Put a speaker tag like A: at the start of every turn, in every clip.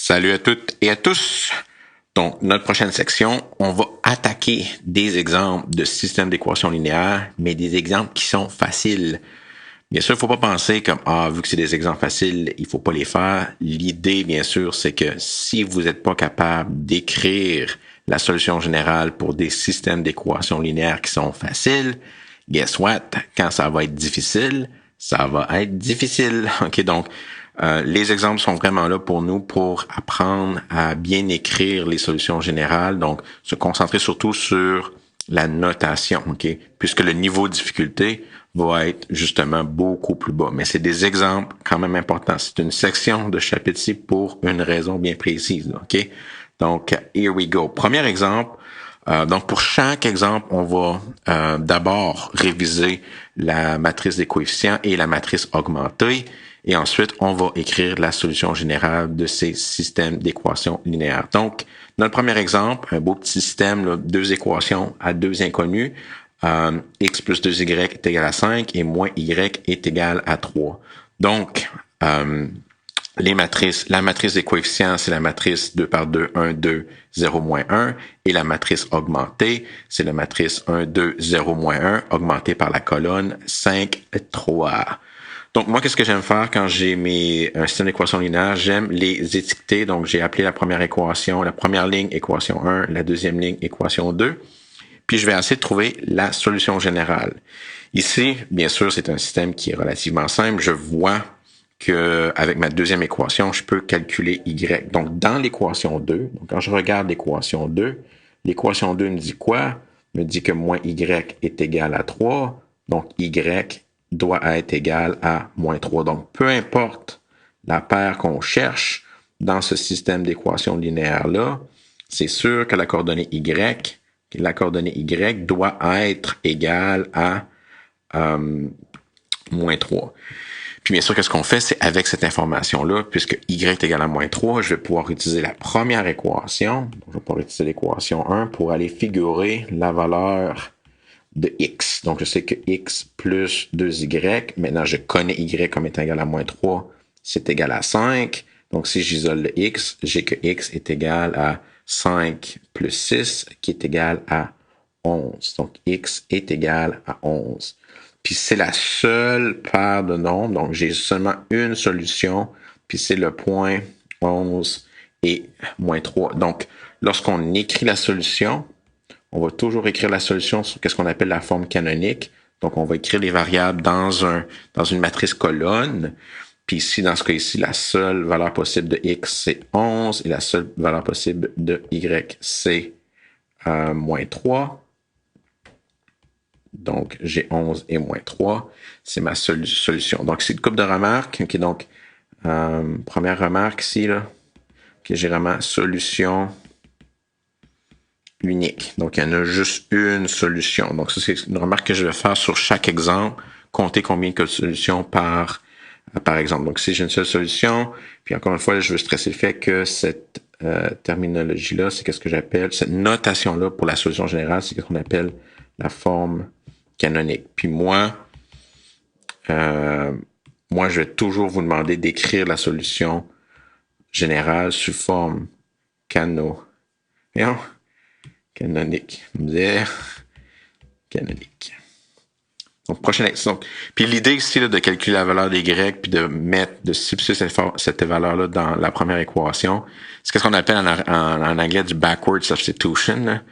A: Salut à toutes et à tous. Donc, notre prochaine section, on va attaquer des exemples de systèmes d'équations linéaires, mais des exemples qui sont faciles. Bien sûr, il ne faut pas penser comme, vu que c'est des exemples faciles, il ne faut pas les faire. L'idée, bien sûr, c'est que si vous n'êtes pas capable d'écrire la solution générale pour des systèmes d'équations linéaires qui sont faciles, guess what? Quand ça va être difficile, ça va être difficile. OK, donc, les exemples sont vraiment là pour nous pour apprendre à bien écrire les solutions générales, donc se concentrer surtout sur la notation, OK? Puisque le niveau de difficulté va être justement beaucoup plus bas. Mais c'est des exemples quand même importants. C'est une section de chapitre-ci pour une raison bien précise, OK? Donc, here we go. Premier exemple. Donc, pour chaque exemple, on va d'abord réviser la matrice des coefficients et la matrice augmentée. Et ensuite, on va écrire la solution générale de ces systèmes d'équations linéaires. Donc, dans le premier exemple, un beau petit système, là, deux équations à deux inconnus. X plus 2y est égal à 5 et moins y est égal à 3. Donc, la matrice des coefficients, c'est la matrice 2 par 2, 1, 2, 0, moins 1. Et la matrice augmentée, c'est la matrice 1, 2, 0, moins 1, augmentée par la colonne 5, 3. Donc, moi, qu'est-ce que j'aime faire quand j'ai un système d'équations linéaires? J'aime les étiqueter. Donc, j'ai appelé la première équation, la première ligne, équation 1, la deuxième ligne, équation 2. Puis, je vais essayer de trouver la solution générale. Ici, bien sûr, c'est un système qui est relativement simple. Je vois que avec ma deuxième équation, je peux calculer y. Donc, dans l'équation 2, donc quand je regarde l'équation 2 me dit quoi? Me dit que moins y est égal à 3. Donc, y doit être égal à moins 3. Donc, peu importe la paire qu'on cherche dans ce système d'équations linéaires-là, c'est sûr que la coordonnée y doit être égale à moins 3. Puis bien sûr, qu'est-ce qu'on fait? C'est avec cette information-là, puisque y est égal à moins 3, je vais pouvoir utiliser la première équation. Donc, je vais pouvoir utiliser l'équation 1 pour aller figurer la valeur de x. Donc, je sais que x plus 2y, maintenant je connais y comme étant égal à moins 3, c'est égal à 5. Donc, si j'isole le x, j'ai que x est égal à 5 plus 6, qui est égal à 11. Donc, x est égal à 11. Puis, c'est la seule paire de nombres. Donc, j'ai seulement une solution, puis c'est le point 11 et moins 3. Donc, lorsqu'on écrit la solution, on va toujours écrire la solution sur ce qu'on appelle la forme canonique. Donc, on va écrire les variables dans une matrice colonne. Puis ici, dans ce cas-ci, la seule valeur possible de x, c'est 11. Et la seule valeur possible de y, c'est moins 3. Donc, j'ai 11 et moins 3. C'est ma solution. Donc, c'est une couple de remarques. Okay, donc, première remarque ici, là, que j'ai vraiment solution unique. Donc, il y en a juste une solution. Donc, ça, c'est une remarque que je vais faire sur chaque exemple. Compter combien de solutions par exemple. Donc, si j'ai une seule solution, puis encore une fois, là, je veux stresser le fait que cette terminologie-là, c'est ce que j'appelle, cette notation-là pour la solution générale, c'est ce qu'on appelle la forme canonique. Puis moi, je vais toujours vous demander d'écrire la solution générale sous forme canonique. Canonique. Donc, prochain exemple. Puis l'idée ici là, de calculer la valeur des grecs puis de substituer cette valeur-là dans la première équation, c'est ce qu'on appelle en anglais du backward substitution. Là.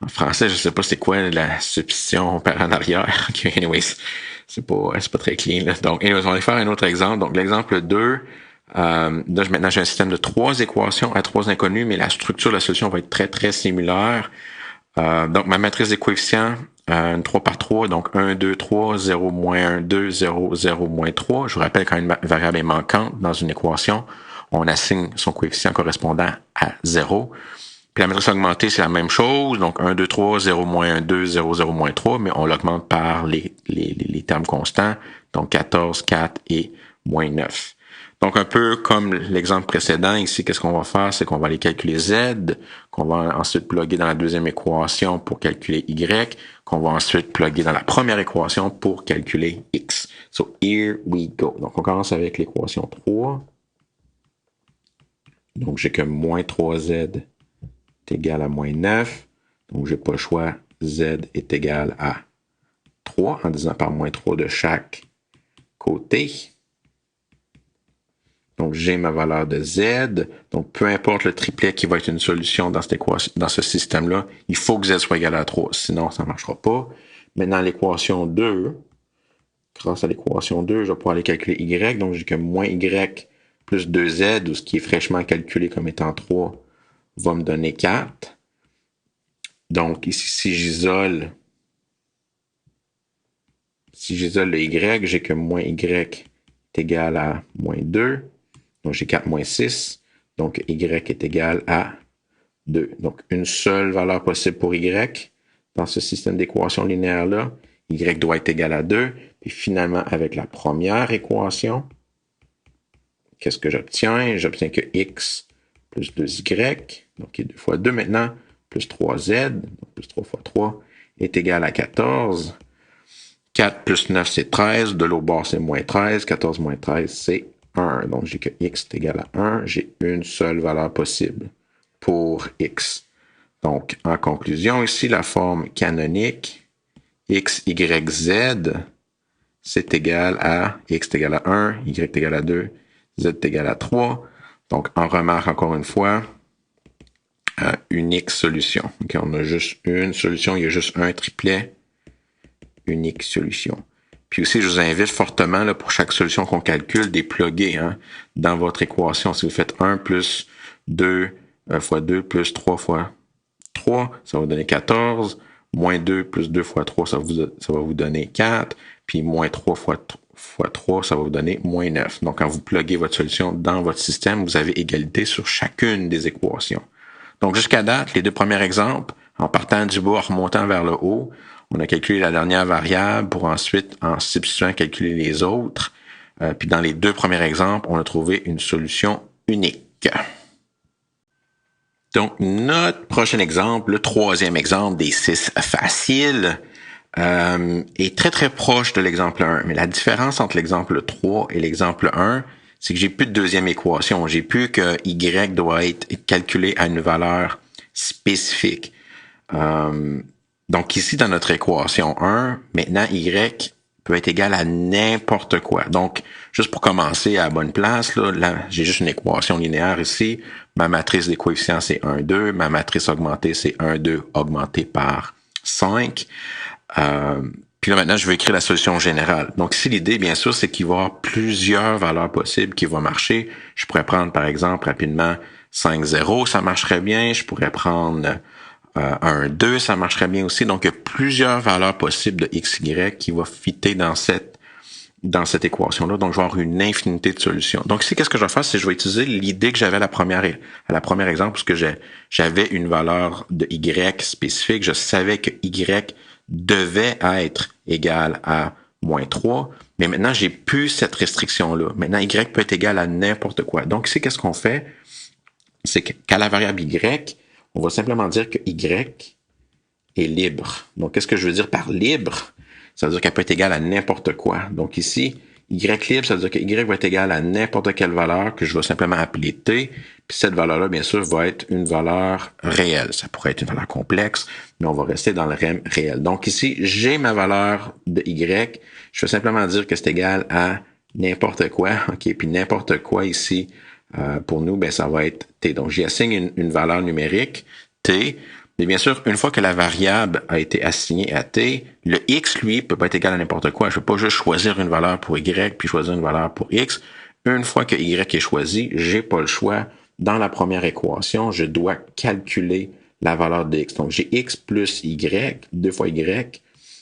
A: En français, je sais pas c'est quoi la substitution par en arrière. Okay, anyways, c'est pas très clean. Là. Donc, anyways, on va faire un autre exemple. Donc, l'exemple 2, maintenant, j'ai un système de 3 équations à 3 inconnus, mais la structure de la solution va être très, très similaire. Donc, ma matrice des coefficients, une 3 par 3, donc 1, 2, 3, 0, moins 1, 2, 0, 0, moins 3. Je vous rappelle, quand une variable est manquante dans une équation, on assigne son coefficient correspondant à 0. Puis la matrice augmentée, c'est la même chose. Donc, 1, 2, 3, 0, moins 1, 2, 0, 0, moins 3, mais on l'augmente par les termes constants. Donc, 14, 4 et moins 9. Donc, un peu comme l'exemple précédent, ici, qu'est-ce qu'on va faire? C'est qu'on va aller calculer Z, qu'on va ensuite plugger dans la deuxième équation pour calculer Y, qu'on va ensuite plugger dans la première équation pour calculer X. So, here we go. Donc, on commence avec l'équation 3. Donc, j'ai que moins 3z est égal à moins 9. Donc, j'ai pas le choix. Z est égal à 3 en disant par moins 3 de chaque côté. Donc, j'ai ma valeur de Z. Donc, peu importe le triplet qui va être une solution dans cette équation, dans ce système-là, il faut que Z soit égal à 3. Sinon, ça ne marchera pas. Maintenant, l'équation 2, grâce à l'équation 2, je vais pouvoir aller calculer Y. Donc, j'ai que moins Y plus 2Z, ou ce qui est fraîchement calculé comme étant 3, va me donner 4. Donc, ici, si j'isole le Y, j'ai que moins Y est égal à moins 2. Donc, j'ai 4 moins 6. Donc, Y est égal à 2. Donc, une seule valeur possible pour Y dans ce système d'équations linéaires-là. Y doit être égal à 2. Et finalement, avec la première équation, qu'est-ce que j'obtiens? J'obtiens que X plus 2Y, donc qui est 2 fois 2 maintenant, plus 3Z, donc plus 3 fois 3, est égal à 14. 4 plus 9, c'est 13. De l'autre bord, c'est moins 13. 14 moins 13, c'est 1. Donc, j'ai que X est égal à 1. J'ai une seule valeur possible pour X. Donc, en conclusion, ici, la forme canonique X, Y, Z, c'est égal à X est égal à 1, Y est égal à 2, Z est égal à 3. Donc, on remarque encore une fois, unique solution. Okay, on a juste une solution, il y a juste un triplet, unique solution. Puis aussi, je vous invite fortement, là, pour chaque solution qu'on calcule, des plugger dans votre équation. Si vous faites 1 plus 2 fois 2 plus 3 fois 3, ça va vous donner 14. Moins 2 plus 2 fois 3, ça va vous donner 4. Puis moins 3 fois 3, ça va vous donner moins 9. Donc, quand vous pluguez votre solution dans votre système, vous avez égalité sur chacune des équations. Donc, jusqu'à date, les deux premiers exemples, en partant du bas, en remontant vers le haut, on a calculé la dernière variable pour ensuite, en substituant, calculer les autres. Puis dans les deux premiers exemples, on a trouvé une solution unique. Donc, notre prochain exemple, le troisième exemple des 6 faciles, est très, très proche de l'exemple 1. Mais la différence entre l'exemple 3 et l'exemple 1, c'est que j'ai plus de deuxième équation. J'ai plus que Y doit être calculé à une valeur spécifique. Donc ici, dans notre équation 1, maintenant, Y peut être égal à n'importe quoi. Donc, juste pour commencer à la bonne place, là j'ai juste une équation linéaire ici. Ma matrice des coefficients, c'est 1, 2. Ma matrice augmentée, c'est 1, 2 augmenté par 5. Puis là, maintenant, je vais écrire la solution générale. Donc ici, l'idée, bien sûr, c'est qu'il va y avoir plusieurs valeurs possibles qui vont marcher. Je pourrais prendre, par exemple, rapidement 5, 0, ça marcherait bien. Je pourrais prendre 1, 2, ça marcherait bien aussi. Donc, il y a plusieurs valeurs possibles de x, y qui vont fitter dans cette équation-là. Donc, je vais avoir une infinité de solutions. Donc, ici, qu'est-ce que je vais faire? C'est que je vais utiliser l'idée que j'avais à la première exemple, parce que j'avais une valeur de y spécifique. Je savais que y devait être égal à moins 3. Mais maintenant, j'ai plus cette restriction-là. Maintenant, y peut être égal à n'importe quoi. Donc, ici, qu'est-ce qu'on fait? C'est qu'à la variable y, on va simplement dire que y est libre. Donc, qu'est-ce que je veux dire par libre? Ça veut dire qu'elle peut être égale à n'importe quoi. Donc ici, y libre, ça veut dire que y va être égal à n'importe quelle valeur que je vais simplement appeler t. Puis cette valeur-là, bien sûr, va être une valeur réelle. Ça pourrait être une valeur complexe, mais on va rester dans le REM réel. Donc ici, j'ai ma valeur de y. Je vais simplement dire que c'est égal à n'importe quoi. OK? Puis n'importe quoi ici, pour nous, ben ça va être t. Donc j'y assigne une valeur numérique, t. Mais bien sûr, une fois que la variable a été assignée à t, le x, lui, peut pas être égal à n'importe quoi. Je peux pas juste choisir une valeur pour y, puis choisir une valeur pour x. Une fois que y est choisi, j'ai pas le choix. Dans la première équation, je dois calculer la valeur de x. Donc, j'ai x plus y, 2 fois y,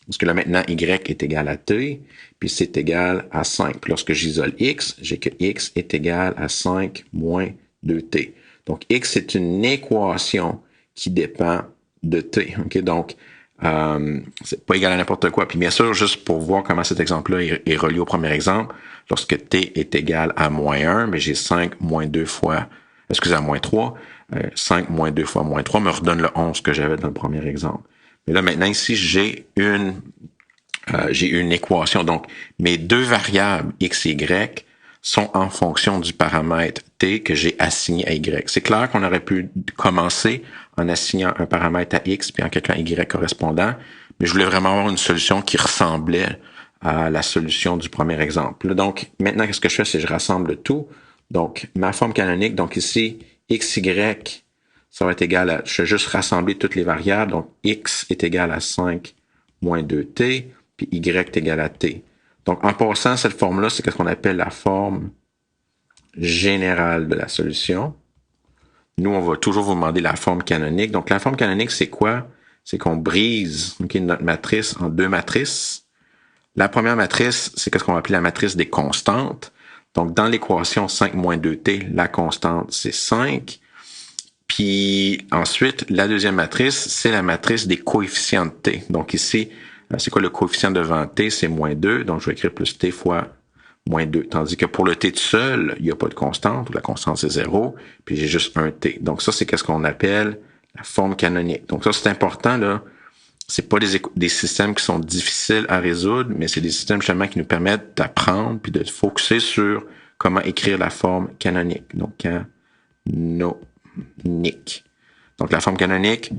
A: parce que là, maintenant, y est égal à t, puis c'est égal à 5. Puis lorsque j'isole x, j'ai que x est égal à 5 moins 2t. Donc, x, c'est une équation qui dépend de t. Okay? Donc, c'est pas égal à n'importe quoi. Puis bien sûr, juste pour voir comment cet exemple-là est relié au premier exemple, lorsque t est égal à moins 1, mais j'ai 5 moins 2 fois, excusez, à moins 3, 5 moins 2 fois moins 3 me redonne le 11 que j'avais dans le premier exemple. Mais là, maintenant, ici, j'ai une équation. Donc, mes deux variables, x et y, sont en fonction du paramètre t que j'ai assigné à y. C'est clair qu'on aurait pu commencer en assignant un paramètre à x puis en calculant y correspondant, mais je voulais vraiment avoir une solution qui ressemblait à la solution du premier exemple. Donc, maintenant, qu'est-ce que je fais? C'est que je rassemble tout. Donc, ma forme canonique, donc ici, xy, ça va être égal à, je vais juste rassembler toutes les variables. Donc, x est égal à 5 moins 2t, puis y est égal à t. Donc, en passant, cette forme-là, c'est ce qu'on appelle la forme générale de la solution. Nous, on va toujours vous demander la forme canonique. Donc, la forme canonique, c'est quoi? C'est qu'on brise notre matrice en deux matrices. La première matrice, c'est ce qu'on va appeler la matrice des constantes. Donc, dans l'équation 5 moins 2t, la constante, c'est 5. Puis ensuite, la deuxième matrice, c'est la matrice des coefficients de t. Donc ici, c'est quoi le coefficient devant t? C'est moins 2. Donc, je vais écrire plus t fois moins 2. Tandis que pour le t tout seul, il n'y a pas de constante. La constante, c'est 0. Puis j'ai juste un t. Donc ça, c'est ce qu'on appelle la forme canonique. Donc ça, c'est important, là. C'est pas des systèmes qui sont difficiles à résoudre, mais c'est des systèmes justement qui nous permettent d'apprendre puis de focuser sur comment écrire la forme canonique. Donc, canonique. Donc, la forme canonique,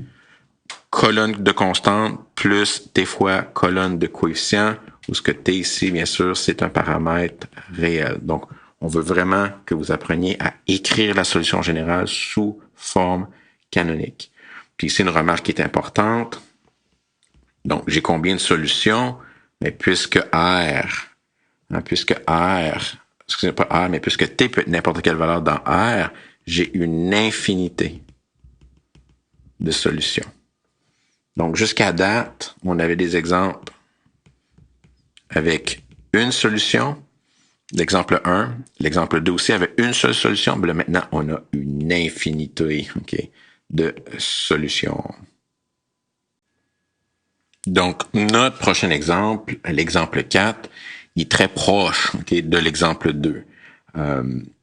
A: colonne de constante plus t fois colonne de coefficient, où ce que t ici, bien sûr, c'est un paramètre réel. Donc, on veut vraiment que vous appreniez à écrire la solution générale sous forme canonique. Puis ici, une remarque qui est importante. Donc, j'ai combien de solutions? Mais puisque puisque t peut être n'importe quelle valeur dans R, j'ai une infinité de solutions. Donc, jusqu'à date, on avait des exemples avec une solution. L'exemple 1, l'exemple 2 aussi avait une seule solution. Mais là, maintenant, on a une infinité de solutions. Donc, notre prochain exemple, l'exemple 4, il est très proche de l'exemple 2.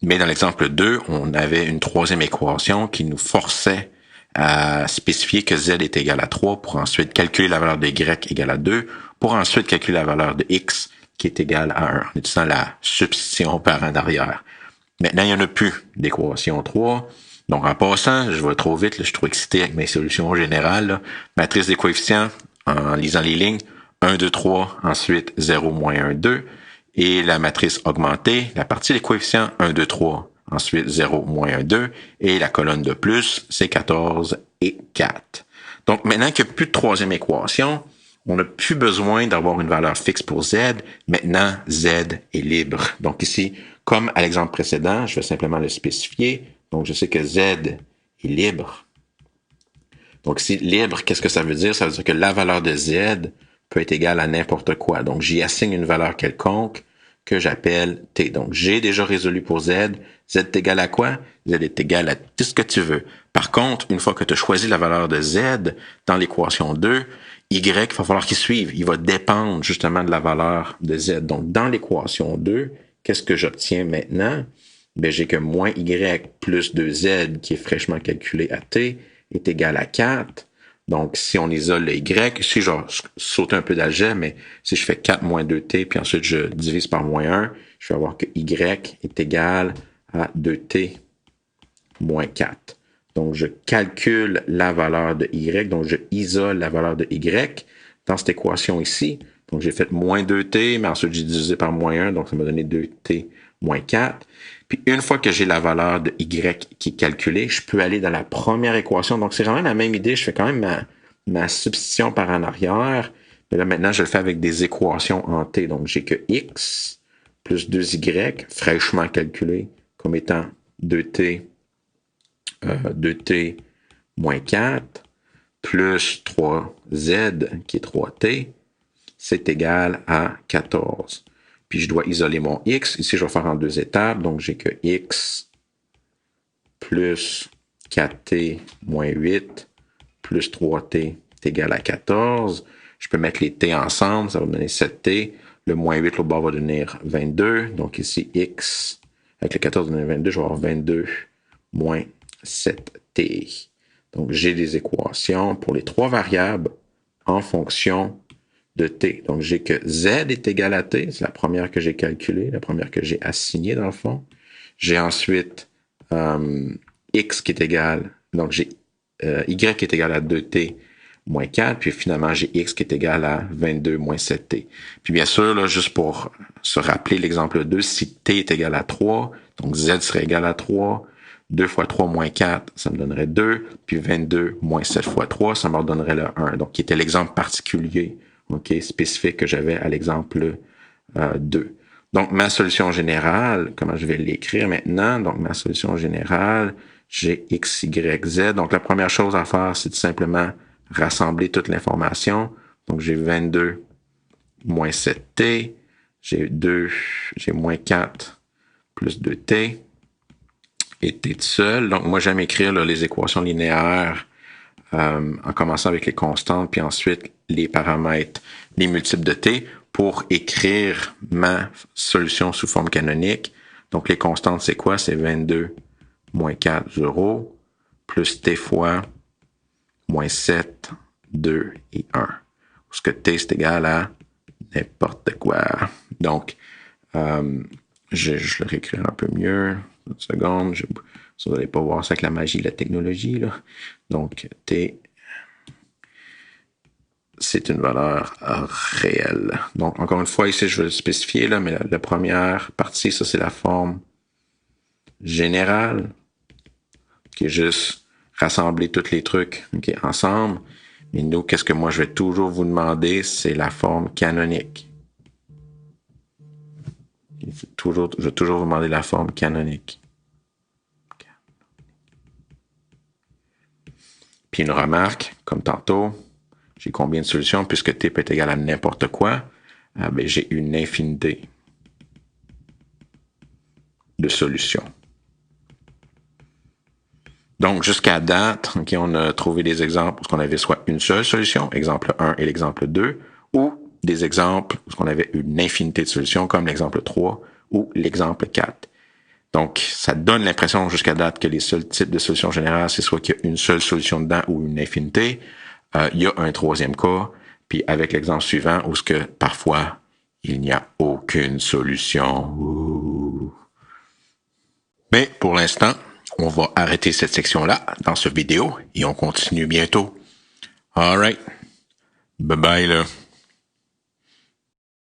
A: Mais dans l'exemple 2, on avait une troisième équation qui nous forçait à spécifier que z est égal à 3 pour ensuite calculer la valeur de y égale à 2, pour ensuite calculer la valeur de x qui est égale à 1, en utilisant la substitution par en arrière. Maintenant, il n'y en a plus d'équation 3. Donc, en passant, je vais trop vite, là, je suis trop excité avec mes solutions générales. Là. Matrice des coefficients, en lisant les lignes, 1, 2, 3, ensuite 0, moins 1, 2. Et la matrice augmentée, la partie des coefficients, 1, 2, 3, ensuite 0, moins 1, 2. Et la colonne de plus, c'est 14 et 4. Donc, maintenant qu'il n'y a plus de troisième équation, on n'a plus besoin d'avoir une valeur fixe pour z. Maintenant, z est libre. Donc ici, comme à l'exemple précédent, je vais simplement le spécifier. Donc, je sais que z est libre. Donc ici, libre, qu'est-ce que ça veut dire? Ça veut dire que la valeur de z peut être égale à n'importe quoi. Donc, j'y assigne une valeur quelconque que j'appelle t. Donc, j'ai déjà résolu pour z. Z est égal à quoi? Z est égal à tout ce que tu veux. Par contre, une fois que tu as choisi la valeur de z dans l'équation 2, y, il va falloir qu'il suive. Il va dépendre justement de la valeur de z. Donc, dans l'équation 2, qu'est-ce que j'obtiens maintenant? Ben, j'ai que moins y plus 2z qui est fraîchement calculé à t est égal à 4. Donc, si on isole le y, ici, je saute un peu d'algèbre, mais si je fais 4 moins 2t, puis ensuite je divise par moins 1, je vais avoir que y est égal à 2t moins 4. Donc, je calcule la valeur de y, donc je isole la valeur de y dans cette équation ici. Donc, j'ai fait moins 2t, mais ensuite j'ai divisé par moins 1, donc ça m'a donné 2t moins 4. Puis, une fois que j'ai la valeur de y qui est calculée, je peux aller dans la première équation. Donc, c'est vraiment la même idée. Je fais quand même ma substitution par en arrière. Mais là, maintenant, je le fais avec des équations en t. Donc, j'ai que x plus 2y, fraîchement calculé, comme étant 2t moins 4, plus 3z, qui est 3t, c'est égal à 14. Puis je dois isoler mon x. Ici, je vais faire en deux étapes. Donc, j'ai que x plus 4t moins 8 plus 3t est égal à 14. Je peux mettre les t ensemble. Ça va me donner 7t. Le moins 8 au bord va devenir 22. Donc, ici, x avec le 14 va donner 22. Je vais avoir 22 moins 7t. Donc, j'ai des équations pour les trois variables en fonction de t. Donc, j'ai que z est égal à t. C'est la première que j'ai calculée, la première que j'ai assignée dans le fond. J'ai ensuite x qui est égal, donc j'ai y qui est égal à 2t moins 4, puis finalement j'ai x qui est égal à 22 moins 7t. Puis bien sûr, là, juste pour se rappeler l'exemple 2, si t est égal à 3, donc z serait égal à 3, 2 fois 3 moins 4, ça me donnerait 2, puis 22 moins 7 fois 3, ça me redonnerait le 1. Donc, qui était l'exemple particulier, spécifique que j'avais à l'exemple 2. Donc, ma solution générale, comment je vais l'écrire maintenant? Donc, ma solution générale, j'ai x, y, z. Donc, la première chose à faire, c'est tout simplement rassembler toute l'information. Donc, j'ai 22 moins 7t, j'ai moins 4 plus 2t, et t tout seul. Donc, moi, j'aime écrire là, les équations linéaires en commençant avec les constantes, puis ensuite les paramètres, les multiples de t, pour écrire ma solution sous forme canonique. Donc, les constantes, c'est quoi? C'est 22 moins 4, 0, plus t fois moins 7, 2 et 1. Parce que t, c'est égal à n'importe quoi. Donc, je le réécris un peu mieux. Une seconde. Vous n'allez pas voir ça avec la magie de la technologie, là. Donc, t, c'est une valeur réelle. Donc, encore une fois, ici, je vais le spécifier, là, mais la première partie, ça, c'est la forme générale, qui est juste rassembler tous les trucs ensemble. Mais nous, qu'est-ce que moi, je vais toujours vous demander, c'est la forme canonique. Je vais toujours vous demander la forme canonique. Puis une remarque, comme tantôt, j'ai combien de solutions? Puisque t peut être égal à n'importe quoi, ben, j'ai une infinité de solutions. Donc, jusqu'à date, on a trouvé des exemples où on avait soit une seule solution, exemple 1 et l'exemple 2, ou des exemples où on avait une infinité de solutions, comme l'exemple 3 ou l'exemple 4. Donc, ça donne l'impression jusqu'à date que les seuls types de solutions générales, c'est soit qu'il y a une seule solution dedans ou une infinité. Il y a un troisième cas, puis avec l'exemple suivant, où ce que parfois, il n'y a aucune solution. Ouh. Mais pour l'instant, on va arrêter cette section-là dans cette vidéo et on continue bientôt. All right. Bye bye là.